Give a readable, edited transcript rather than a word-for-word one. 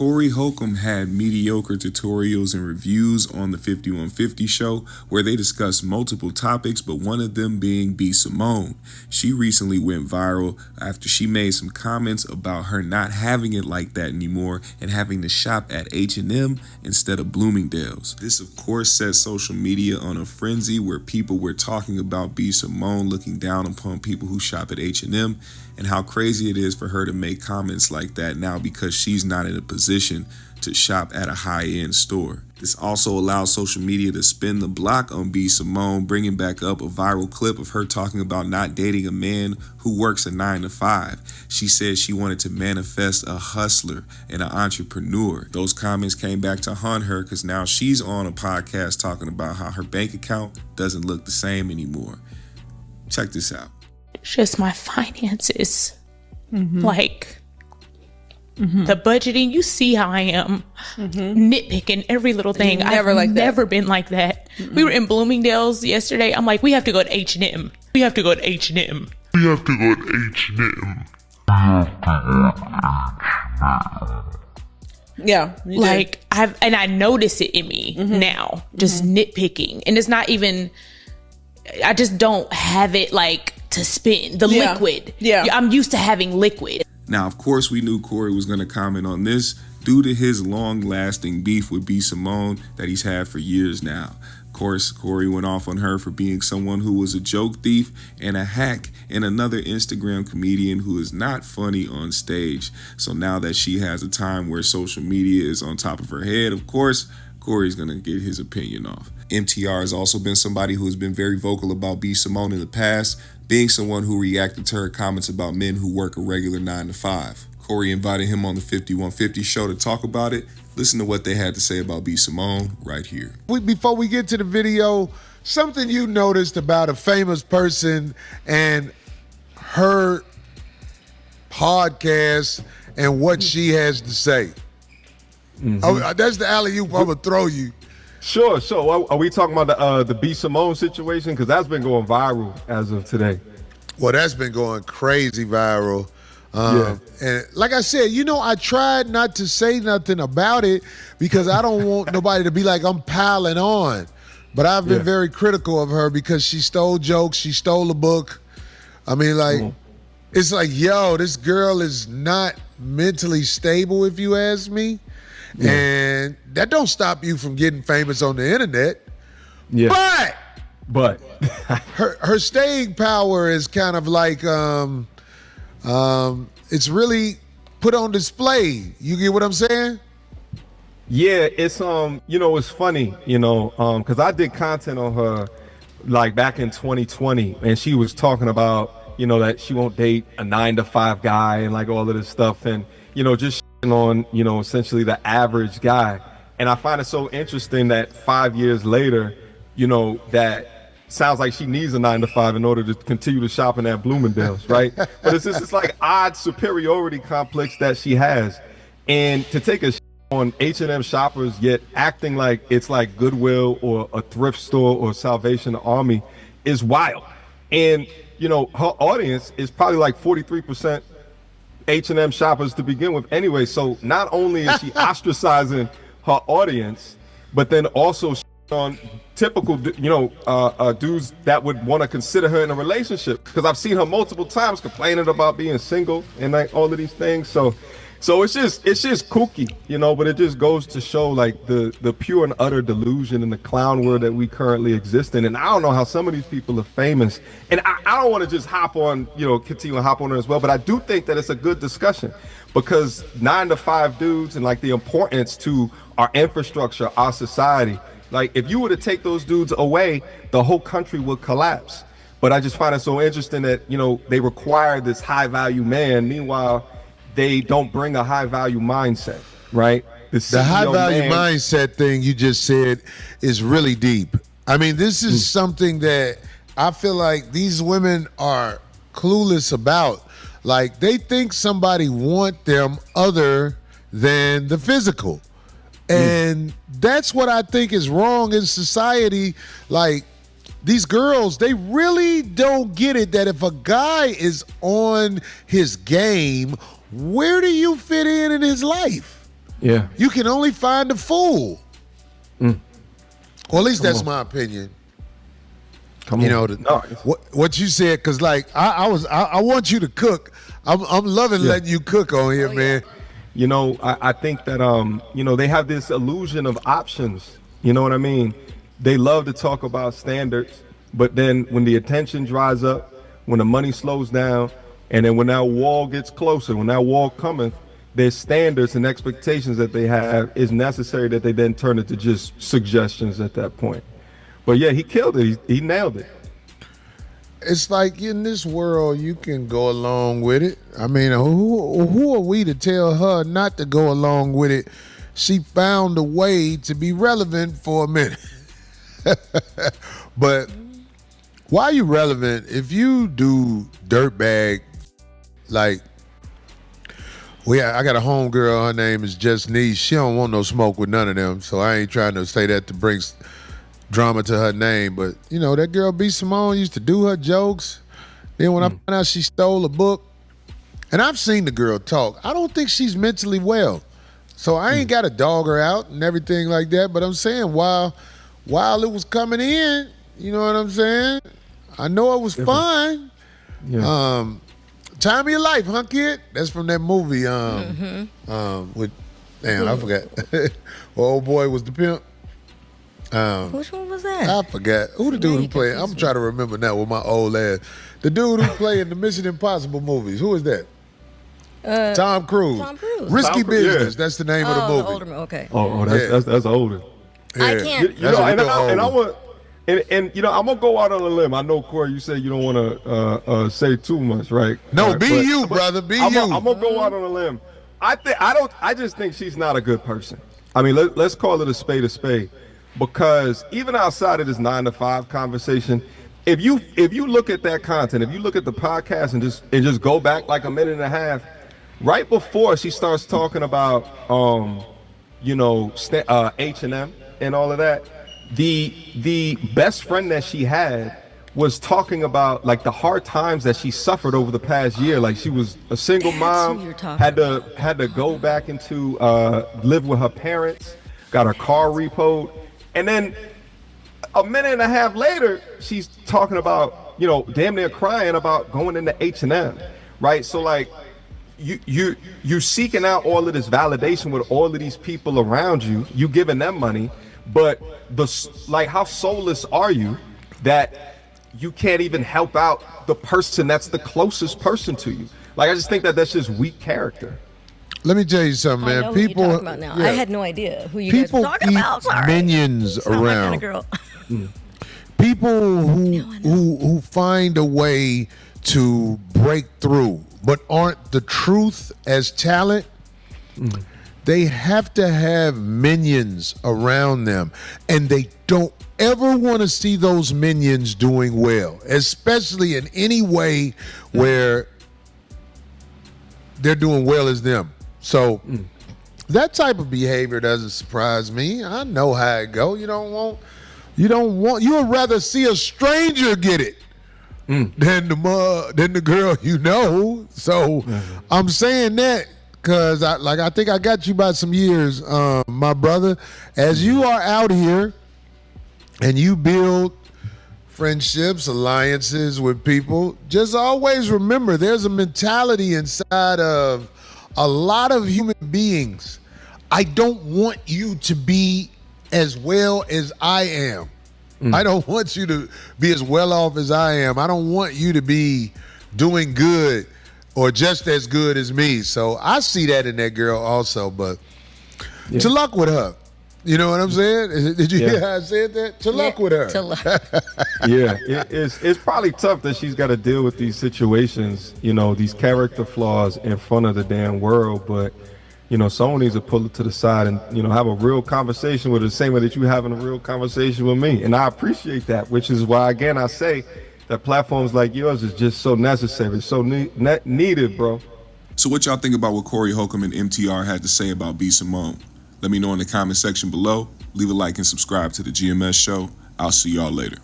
Corey Holcomb had Mediocre Tutorials and Reviews on the 5150 show, where they discussed multiple topics, but one of them being B Simone. She recently went viral after she made some comments about her not having it like that anymore and having to shop at H&M instead of Bloomingdales. This of course set social media on a frenzy where people were talking about B Simone looking down upon people who shop at H&M and how crazy it is for her to make comments like that now because she's not in a position to shop at a high-end store. This also allows social media to spin the block on B Simone, bringing back up a viral clip of her talking about not dating a man who works a 9 to 5. She said she wanted to manifest a hustler and an entrepreneur. Those comments came back to haunt her because now she's on a podcast talking about how her bank account doesn't look the same anymore. Check this out. It's just my finances. Like, the budgeting, you see how I am nitpicking every little thing. I've never been like that. We were in Bloomingdales yesterday. I'm like, we have to go to H&M. We have to go to H&M. We have to go to H&M. Yeah. Like, I notice it in me now, just nitpicking. And it's not even, I just don't have it like to spin the liquid. Yeah. I'm used to having liquid. Now, of course, we knew Corey was going to comment on this due to his long-lasting beef with B Simone that he's had for years now. Of course, Corey went off on her for being someone who was a joke thief and a hack and another Instagram comedian who is not funny on stage. So now that she has a time where social media is on top of her head, of course, Corey's going to get his opinion off. MTR has also been somebody who has been very vocal about B Simone in the past, being someone who reacted to her comments about men who work a regular 9 to 5. Corey invited him on the 5150 show to talk about it. Listen to what they had to say about B Simone right here. Before we get to the video, something you noticed about a famous person and her podcast and what she has to say. Oh, that's the alley-oop I'm gonna throw you. Sure. So are we talking about the B Simone situation? Because that's been going viral as of today. Well, that's been going crazy viral. And like I said, I tried not to say nothing about it because I don't want nobody to be like I'm piling on. But I've been very critical of her because she stole jokes, she stole a book. I mean, it's like, yo, this girl is not mentally stable, if you ask me. And that don't stop you from getting famous on the internet. But her staying power is kind of like it's really put on display. You get what I'm saying? Yeah, it's it's funny, because I did content on her like back in 2020, and she was talking about, that she won't date a 9 to 5 guy and like all of this stuff, and just on essentially the average guy. And I find it so interesting that 5 years later, that sounds like she needs a 9 to 5 in order to continue to shopping at Bloomingdales, right? But it's just this like odd superiority complex that she has, and to take a on H&M shoppers yet acting like it's like Goodwill or a thrift store or Salvation Army is wild. And her audience is probably like 43% H&M shoppers to begin with anyway. So not only is she ostracizing her audience, but then also on typical, dudes that would want to consider her in a relationship. Because I've seen her multiple times complaining about being single and like all of these things. So it's just kooky, but it just goes to show like the pure and utter delusion and the clown world that we currently exist in. And I don't know how some of these people are famous. And I don't want to just hop on, continue to hop on her as well. But I do think that it's a good discussion because 9 to 5 dudes and like the importance to our infrastructure, our society. Like if you were to take those dudes away, the whole country would collapse. But I just find it so interesting that, they require this high value man. Meanwhile, they don't bring a high value mindset, right? The high value mindset thing you just said is really deep. I mean, this is something that I feel like these women are clueless about. Like they think somebody want them other than the physical. And that's what I think is wrong in society. Like these girls, they really don't get it that if a guy is on his game, where do you fit in his life? Yeah. You can only find a fool. Or at least that's my opinion. Come on. What you said, because like I want you to cook. I'm loving letting you cook on here, man. You know, I think that they have this illusion of options. You know what I mean? They love to talk about standards, but then when the attention dries up, when the money slows down, and then when that wall gets closer, when that wall cometh, their standards and expectations that they have is necessary that they then turn it to just suggestions at that point. But yeah, he killed it. He nailed it. It's like in this world, you can go along with it. I mean, who are we to tell her not to go along with it? She found a way to be relevant for a minute. But why are you relevant if you do dirtbag? Like, I got a homegirl, her name is Just Niece. She don't want no smoke with none of them, so I ain't trying to say that to bring drama to her name. But, you know, that girl B Simone used to do her jokes. Then when I found out she stole a book, and I've seen the girl talk, I don't think she's mentally well. So I ain't got to dog her out and everything like that, but I'm saying while it was coming in, you know what I'm saying? I know it was fun. Yeah. Time of Your Life, huh, kid? That's from that movie. With I forgot. Old boy was the pimp. Which one was that? I forgot. Who the dude who played? I'm trying to remember now with my old ass. The dude who played in the Mission Impossible movies. Who is that? Tom Cruise. Tom Cruise. Risky Tom Cruise, Business. That's the name of the movie. The older, okay. That's older. Yeah. I can't. You know, and you know, I'm gonna go out on a limb. I know, Corey, you said you don't want to say too much, right? No, brother. Be I'm you. I'm gonna go out on a limb. I just think she's not a good person. I mean, let's call it a spade, because even outside of this 9 to 5 conversation, if you look at that content, if you look at the podcast and just go back like a minute and a half, right before she starts talking about H&M and all of that, the best friend that she had was talking about like the hard times that she suffered over the past year. Like she was a single mom, had to go back into live with her parents, got her car repoed, and then a minute and a half later, she's talking about, damn near crying about going into H&M, right? So like, you're seeking out all of this validation with all of these people around you. You giving them money, but how soulless are you that you can't even help out the person that's the closest person to you? Like, I just think that's just weak character. Let me tell you something, man. I know People, who you're talking about now. I had no idea who you people guys were talking about. Sorry. Minions It's not around. my kind of girl. People who find a way to break through, but aren't the truth as talent. They have to have minions around them, and they don't ever want to see those minions doing well, especially in any way where they're doing well as them. So that type of behavior doesn't surprise me. I know how it go. You would rather see a stranger get it than the girl you know. So I'm saying that because I think I got you by some years, my brother. As you are out here and you build friendships, alliances with people, just always remember there's a mentality inside of a lot of human beings. I don't want you to be as well as I am. I don't want you to be as well off as I am. I don't want you to be doing good or just as good as me. So I see that in that girl also, but to luck with her. You know what I'm saying? Did you hear how I said that? To luck with her. To luck. Yeah, it's probably tough that she's got to deal with these situations, these character flaws in front of the damn world. But, someone needs to pull it to the side and, have a real conversation with her the same way that you having a real conversation with me. And I appreciate that, which is why, again, I say that platforms like yours is just so necessary, so needed, bro. So what y'all think about what Corey Holcomb and MTR had to say about B Simone? Let me know in the comment section below. Leave a like and subscribe to the GMS show. I'll see y'all later.